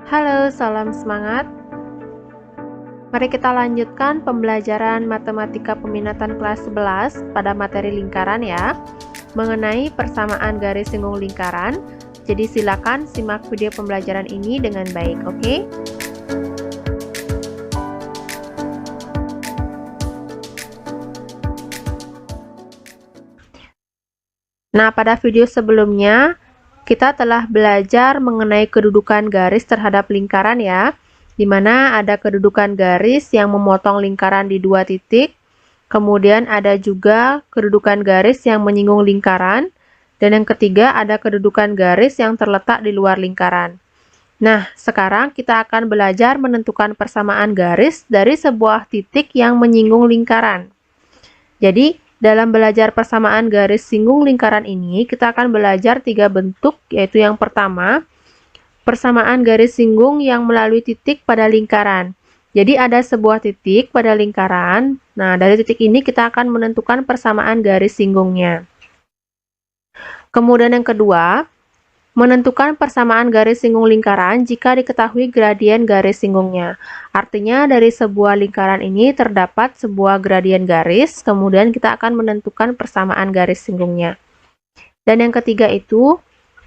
Halo, salam semangat. Mari kita lanjutkan pembelajaran matematika peminatan kelas 11 pada materi lingkaran ya, mengenai persamaan garis singgung lingkaran. Jadi silakan simak video pembelajaran ini dengan baik, oke? Nah, pada video sebelumnya kita telah belajar mengenai kedudukan garis terhadap lingkaran ya, di mana ada kedudukan garis yang memotong lingkaran di dua titik, kemudian ada juga kedudukan garis yang menyinggung lingkaran, dan yang ketiga ada kedudukan garis yang terletak di luar lingkaran. Nah, sekarang kita akan belajar menentukan persamaan garis dari sebuah titik yang menyinggung lingkaran. Jadi, dalam belajar persamaan garis singgung lingkaran ini, kita akan belajar tiga bentuk, yaitu yang pertama, persamaan garis singgung yang melalui titik pada lingkaran. Jadi ada sebuah titik pada lingkaran, nah dari titik ini kita akan menentukan persamaan garis singgungnya. Kemudian yang kedua, menentukan persamaan garis singgung lingkaran jika diketahui gradien garis singgungnya. Artinya dari sebuah lingkaran ini terdapat sebuah gradien garis, kemudian kita akan menentukan persamaan garis singgungnya. Dan yang ketiga itu,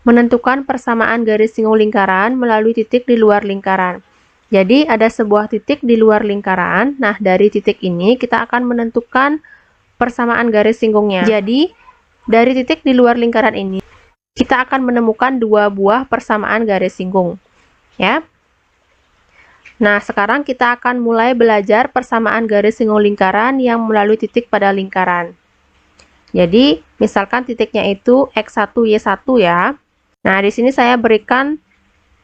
menentukan persamaan garis singgung lingkaran melalui titik di luar lingkaran. Jadi ada sebuah titik di luar lingkaran, nah dari titik ini kita akan menentukan persamaan garis singgungnya. Jadi dari titik di luar lingkaran ini, kita akan menemukan dua buah persamaan garis singgung, ya. Nah, sekarang kita akan mulai belajar persamaan garis singgung lingkaran yang melalui titik pada lingkaran. Jadi, misalkan titiknya itu X1, Y1 ya. Nah, di sini saya berikan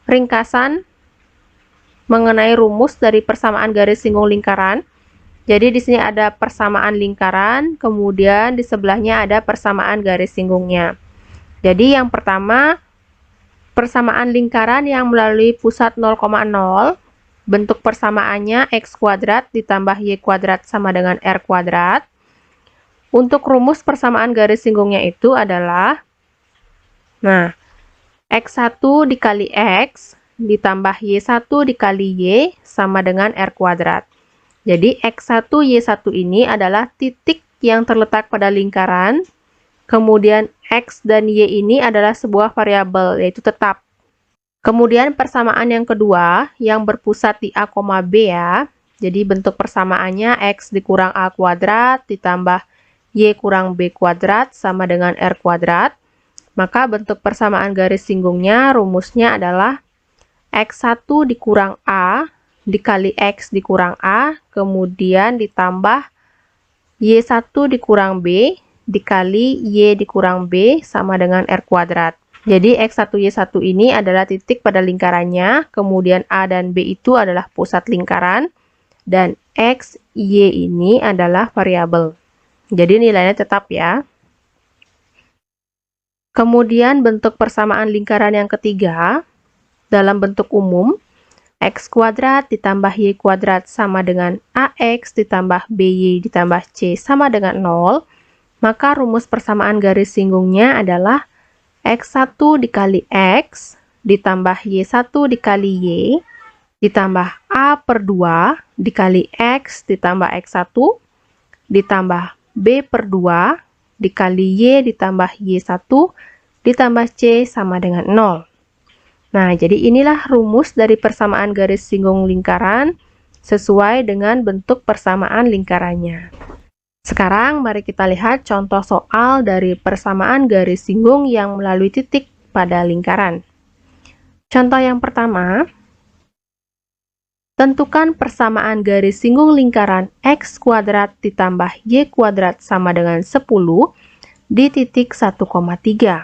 ringkasan mengenai rumus dari persamaan garis singgung lingkaran. Jadi, di sini ada persamaan lingkaran, kemudian di sebelahnya ada persamaan garis singgungnya. Jadi yang pertama, persamaan lingkaran yang melalui pusat 0,0, bentuk persamaannya x kuadrat ditambah y kuadrat sama dengan r kuadrat. Untuk rumus persamaan garis singgungnya itu adalah, nah, x1 dikali x ditambah y1 dikali y sama dengan r kuadrat. Jadi x1, y1 ini adalah titik yang terletak pada lingkaran. Kemudian X dan Y ini adalah sebuah variabel, yaitu tetap. Kemudian persamaan yang kedua, yang berpusat di A, B ya. Jadi bentuk persamaannya X dikurang A kuadrat ditambah Y kurang B kuadrat sama dengan R kuadrat. Maka bentuk persamaan garis singgungnya, rumusnya adalah X1 dikurang A dikali X dikurang A, kemudian ditambah Y1 dikurang B, dikali Y dikurang B sama dengan R kuadrat. Jadi X1, Y1 ini adalah titik pada lingkarannya, kemudian A dan B itu adalah pusat lingkaran, dan X, Y ini adalah variabel. Jadi nilainya tetap ya. Kemudian bentuk persamaan lingkaran yang ketiga, dalam bentuk umum, X kuadrat ditambah Y kuadrat sama dengan AX ditambah BY ditambah C sama dengan 0. Maka rumus persamaan garis singgungnya adalah X1 dikali X ditambah Y1 dikali Y ditambah A per 2 dikali X ditambah X1 ditambah B per 2 dikali Y ditambah Y1 ditambah C sama dengan 0. Nah, jadi inilah rumus dari persamaan garis singgung lingkaran sesuai dengan bentuk persamaan lingkarannya. Sekarang mari kita lihat contoh soal dari persamaan garis singgung yang melalui titik pada lingkaran. Contoh yang pertama, tentukan persamaan garis singgung lingkaran X kuadrat ditambah Y kuadrat sama dengan 10 di titik 1,3.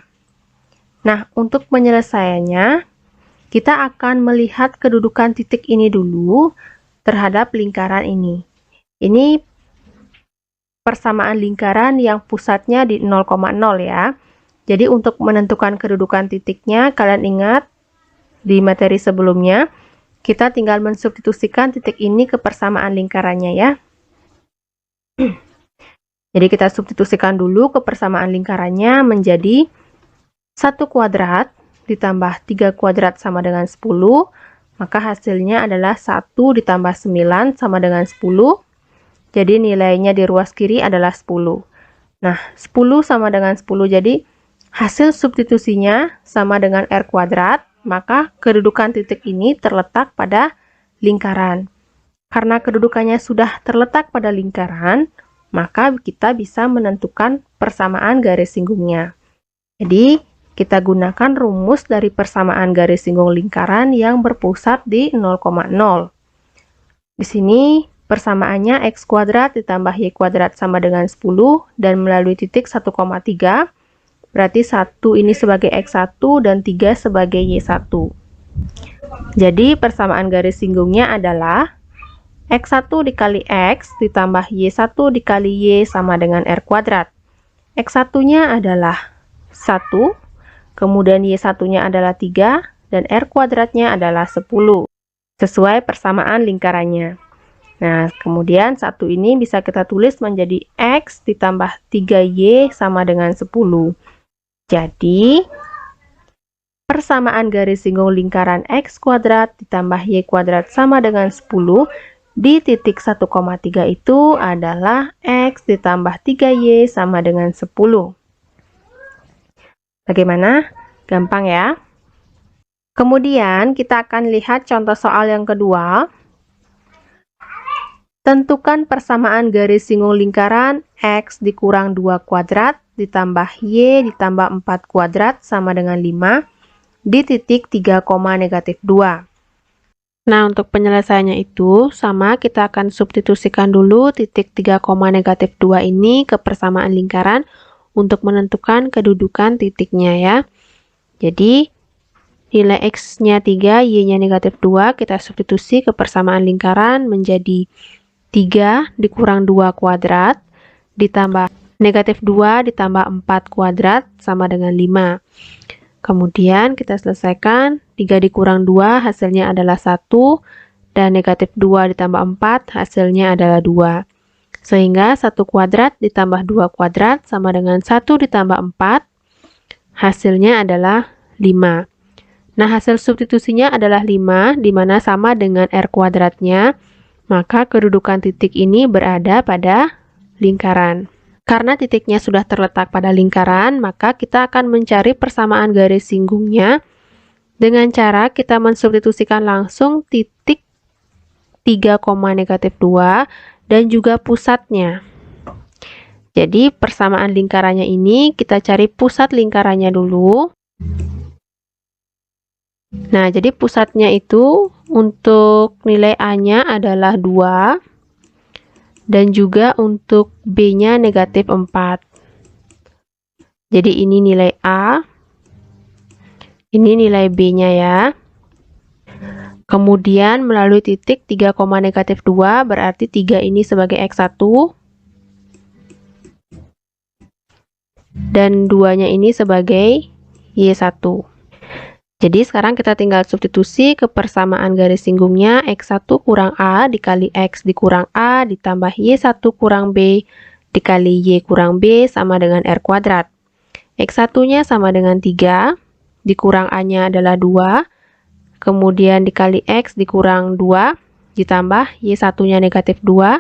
Nah, untuk penyelesaiannya, kita akan melihat kedudukan titik ini dulu terhadap lingkaran ini. Ini persamaan lingkaran yang pusatnya di 0,0 ya. Jadi untuk menentukan kedudukan titiknya, kalian ingat di materi sebelumnya, kita tinggal mensubstitusikan titik ini ke persamaan lingkarannya ya. Jadi kita substitusikan dulu ke persamaan lingkarannya menjadi 1 kuadrat ditambah 3 kuadrat sama dengan 10, maka hasilnya adalah 1 ditambah 9 sama dengan 10. Jadi nilainya di ruas kiri adalah 10. Nah, 10 sama dengan 10, jadi hasil substitusinya sama dengan R kuadrat, maka kedudukan titik ini terletak pada lingkaran. Karena kedudukannya sudah terletak pada lingkaran, maka kita bisa menentukan persamaan garis singgungnya. Jadi, kita gunakan rumus dari persamaan garis singgung lingkaran yang berpusat di 0,0. Di sini persamaannya x kuadrat ditambah y kuadrat sama dengan 10 dan melalui titik 1,3. Berarti 1 ini sebagai x1 dan 3 sebagai y1. Jadi persamaan garis singgungnya adalah x1 dikali x ditambah y1 dikali y sama dengan r kuadrat. X1-nya adalah 1, kemudian y1-nya adalah 3, dan r kuadratnya adalah 10. Sesuai persamaan lingkarannya. Nah, kemudian 1 ini bisa kita tulis menjadi x ditambah 3y sama dengan 10. Jadi, persamaan garis singgung lingkaran x kuadrat ditambah y kuadrat sama dengan 10 di titik 1,3 itu adalah x ditambah 3y sama dengan 10. Bagaimana? Gampang ya? Kemudian kita akan lihat contoh soal yang kedua. Tentukan persamaan garis singgung lingkaran x dikurang 2 kuadrat ditambah y ditambah 4 kuadrat sama dengan 5 di titik 3, negatif 2. Nah, untuk penyelesaiannya itu sama, kita akan substitusikan dulu titik 3, negatif 2 ini ke persamaan lingkaran untuk menentukan kedudukan titiknya ya. Jadi, nilai x-nya 3, y-nya negatif 2, kita substitusi ke persamaan lingkaran menjadi 3 dikurang 2 kuadrat ditambah negatif 2 ditambah 4 kuadrat sama dengan 5. Kemudian kita selesaikan, 3 dikurang 2 hasilnya adalah 1 dan negatif 2 ditambah 4 hasilnya adalah 2. Sehingga 1 kuadrat ditambah 2 kuadrat sama dengan 1 ditambah 4 hasilnya adalah 5. Nah, hasil substitusinya adalah 5 di mana sama dengan r kuadratnya. Maka kedudukan titik ini berada pada lingkaran. Karena titiknya sudah terletak pada lingkaran, maka kita akan mencari persamaan garis singgungnya dengan cara kita mensubstitusikan langsung titik 3, negatif 2 dan juga pusatnya. Jadi persamaan lingkarannya ini kita cari pusat lingkarannya dulu. Nah, jadi pusatnya itu untuk nilai A-nya adalah 2 dan juga untuk B-nya negatif 4. Jadi ini nilai A, ini nilai B-nya ya. Kemudian melalui titik 3, negatif 2 berarti 3 ini sebagai x1 dan 2-nya ini sebagai y1. Jadi sekarang kita tinggal substitusi ke persamaan garis singgungnya x1 kurang A dikali x dikurang A ditambah y1 kurang B dikali y kurang B sama dengan r kuadrat. X1-nya sama dengan 3, dikurang A-nya adalah 2, kemudian dikali x dikurang 2 ditambah y1-nya negatif 2,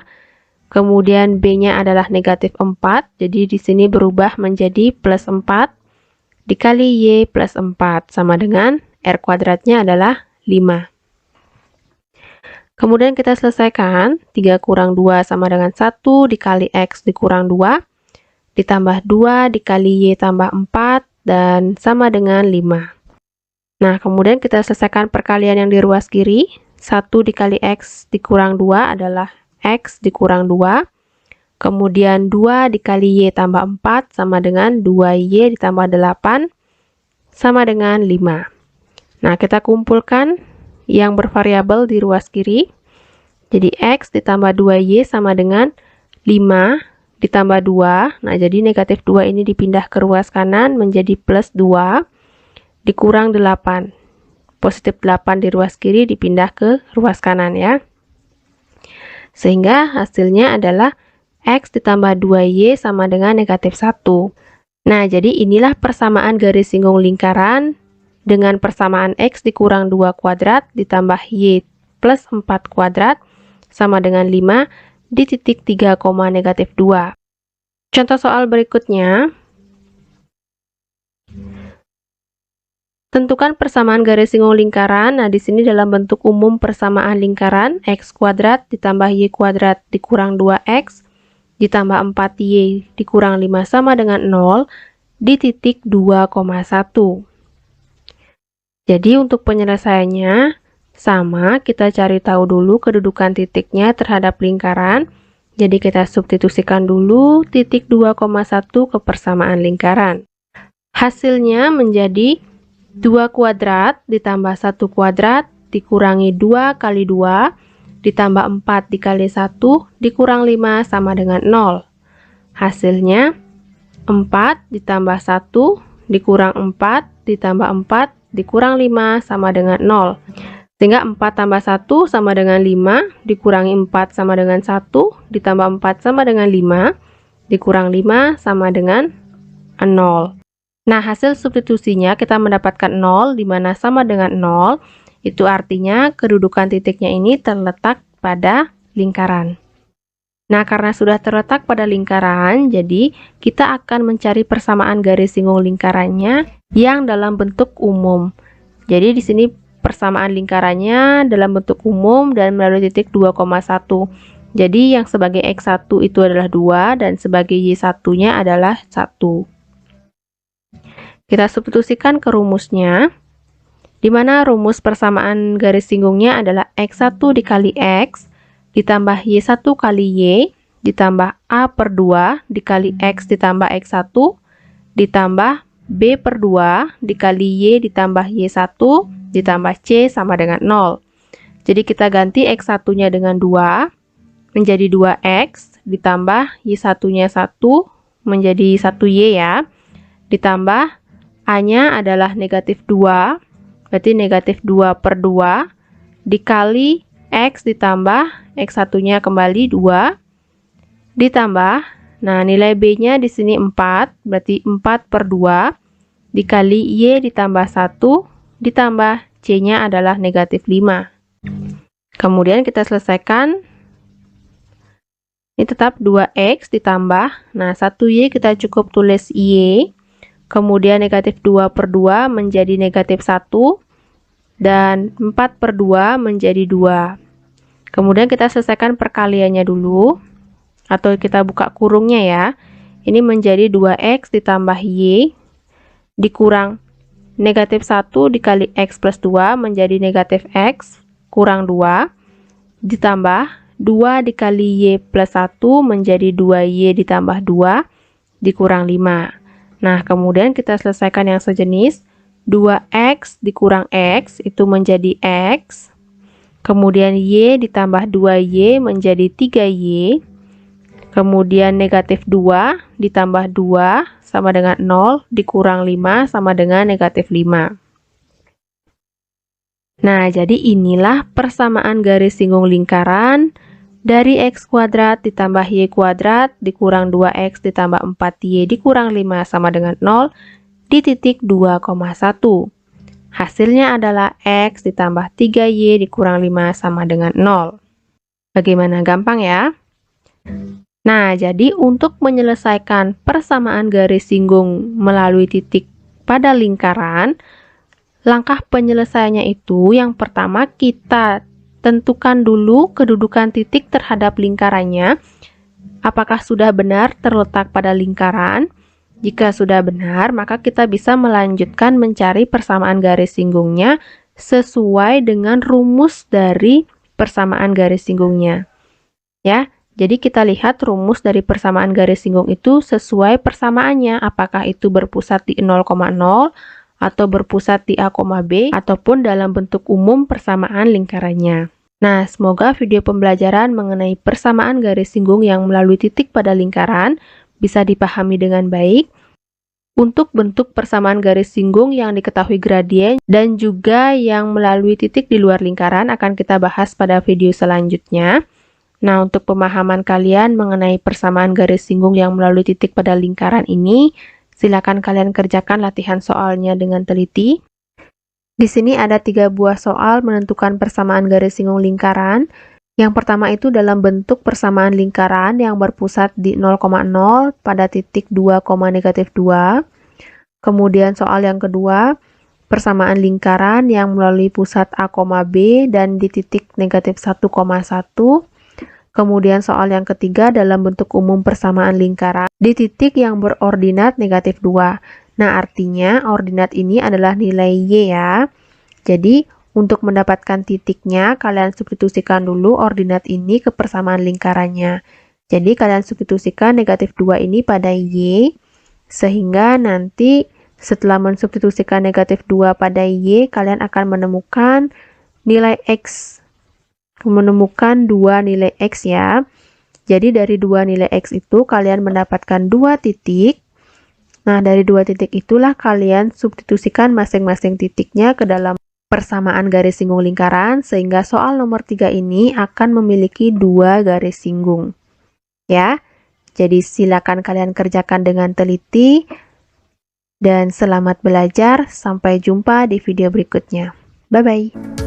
kemudian B-nya adalah negatif 4, jadi di sini berubah menjadi plus 4. Dikali y plus 4 sama dengan r kuadratnya adalah 5. Kemudian kita selesaikan, 3 kurang 2 sama dengan 1 dikali x dikurang 2, ditambah 2 dikali y tambah 4, dan sama dengan 5. Nah, kemudian kita selesaikan perkalian yang di ruas kiri, 1 dikali x dikurang 2 adalah x dikurang 2, kemudian 2 dikali y tambah 4 sama dengan 2y ditambah 8 sama dengan 5. Nah, kita kumpulkan yang bervariabel di ruas kiri. Jadi x ditambah 2y sama dengan 5 ditambah 2. Nah, jadi negatif 2 ini dipindah ke ruas kanan menjadi plus 2 dikurang 8. Positif 8 di ruas kiri dipindah ke ruas kanan ya. Sehingga hasilnya adalah x ditambah 2y sama dengan negatif 1. Nah, jadi inilah persamaan garis singgung lingkaran dengan persamaan X dikurang 2 kuadrat ditambah Y plus 4 kuadrat sama dengan 5 di titik 3, negatif 2. Contoh soal berikutnya. Tentukan persamaan garis singgung lingkaran. Nah, di sini dalam bentuk umum persamaan lingkaran X kuadrat ditambah Y kuadrat dikurang 2X ditambah 4Y dikurang 5 sama dengan 0 di titik 2,1. Jadi untuk penyelesaiannya sama, kita cari tahu dulu kedudukan titiknya terhadap lingkaran. Jadi kita substitusikan dulu titik 2,1 ke persamaan lingkaran. Hasilnya menjadi 2 kuadrat ditambah 1 kuadrat dikurangi 2 kali 2 ditambah 4 dikali 1 dikurang 5 sama dengan 0. Hasilnya 4 ditambah 1 dikurang 4 ditambah 4 dikurang 5 sama dengan 0. Sehingga 4 tambah 1 sama dengan 5, dikurangi 4 sama dengan 1, ditambah 4 sama dengan 5, dikurang 5 sama dengan 0. Nah, hasil substitusinya kita mendapatkan 0, di mana sama dengan 0, itu artinya kedudukan titiknya ini terletak pada lingkaran. Nah, karena sudah terletak pada lingkaran, jadi kita akan mencari persamaan garis singgung lingkarannya yang dalam bentuk umum. Jadi di sini persamaan lingkarannya dalam bentuk umum dan melalui titik 2,1. Jadi yang sebagai X1 itu adalah 2 dan sebagai Y1-nya adalah 1. Kita substitusikan ke rumusnya, di mana rumus persamaan garis singgungnya adalah X1 dikali X ditambah Y1 kali Y ditambah A per 2 dikali X ditambah X1 ditambah B per 2 dikali Y ditambah Y1 ditambah C sama dengan 0. Jadi kita ganti X1-nya dengan 2 menjadi 2X ditambah Y1-nya 1 menjadi 1Y ya. Ditambah A-nya adalah negatif 2, berarti negatif 2 per 2 dikali X ditambah X1-nya kembali 2 ditambah, nah nilai B-nya di sini 4, berarti 4 per 2 dikali Y ditambah 1 ditambah C-nya adalah negatif 5. Kemudian kita selesaikan, ini tetap 2X ditambah, nah 1Y kita cukup tulis Y, kemudian negatif 2 per 2 menjadi negatif 1, dan 4 per 2 menjadi 2. Kemudian kita selesaikan perkaliannya dulu, atau kita buka kurungnya ya. Ini menjadi 2X ditambah Y dikurang negatif 1 dikali X plus 2 menjadi negatif X kurang 2 ditambah 2 dikali Y plus 1 menjadi 2Y ditambah 2 dikurang 5. Nah, kemudian kita selesaikan yang sejenis. 2X dikurang X itu menjadi X. Kemudian Y ditambah 2Y menjadi 3Y. Kemudian negatif 2 ditambah 2 sama dengan 0 dikurang 5 sama dengan negatif 5. Nah, jadi inilah persamaan garis singgung lingkaran dari X kuadrat ditambah Y kuadrat dikurang 2X ditambah 4Y dikurang 5 sama dengan 0 di titik 2,1. Hasilnya adalah X ditambah 3Y dikurang 5 sama dengan 0. Bagaimana, gampang ya? Nah, jadi untuk menyelesaikan persamaan garis singgung melalui titik pada lingkaran, langkah penyelesaiannya itu yang pertama kita tentukan dulu kedudukan titik terhadap lingkarannya. Apakah sudah benar terletak pada lingkaran? Jika sudah benar, maka kita bisa melanjutkan mencari persamaan garis singgungnya sesuai dengan rumus dari persamaan garis singgungnya. Ya, jadi kita lihat rumus dari persamaan garis singgung itu sesuai persamaannya, apakah itu berpusat di 0,0 atau berpusat di A, B ataupun dalam bentuk umum persamaan lingkarannya. Nah, semoga video pembelajaran mengenai persamaan garis singgung yang melalui titik pada lingkaran bisa dipahami dengan baik. Untuk bentuk persamaan garis singgung yang diketahui gradien dan juga yang melalui titik di luar lingkaran akan kita bahas pada video selanjutnya. Nah, untuk pemahaman kalian mengenai persamaan garis singgung yang melalui titik pada lingkaran ini, silakan kalian kerjakan latihan soalnya dengan teliti. Di sini ada 3 buah soal menentukan persamaan garis singgung lingkaran. Yang pertama itu dalam bentuk persamaan lingkaran yang berpusat di 0,0 pada titik 2, negatif 2. Kemudian soal yang kedua, persamaan lingkaran yang melalui pusat A, B dan di titik negatif 1,1. Kemudian soal yang ketiga dalam bentuk umum persamaan lingkaran di titik yang berordinat negatif 2. Nah, artinya ordinat ini adalah nilai Y ya. Jadi, untuk mendapatkan titiknya, kalian substitusikan dulu ordinat ini ke persamaan lingkarannya. Jadi, kalian substitusikan negatif 2 ini pada Y, sehingga nanti setelah mensubstitusikan negatif 2 pada Y, kalian akan menemukan nilai X. Menemukan dua nilai X ya. Jadi, dari dua nilai X itu, kalian mendapatkan 2 titik. Nah, dari 2 titik itulah kalian substitusikan masing-masing titiknya ke dalam persamaan garis singgung lingkaran, sehingga soal nomor 3 ini akan memiliki 2 garis singgung. Ya, jadi silakan kalian kerjakan dengan teliti, dan selamat belajar. Sampai jumpa di video berikutnya. Bye-bye.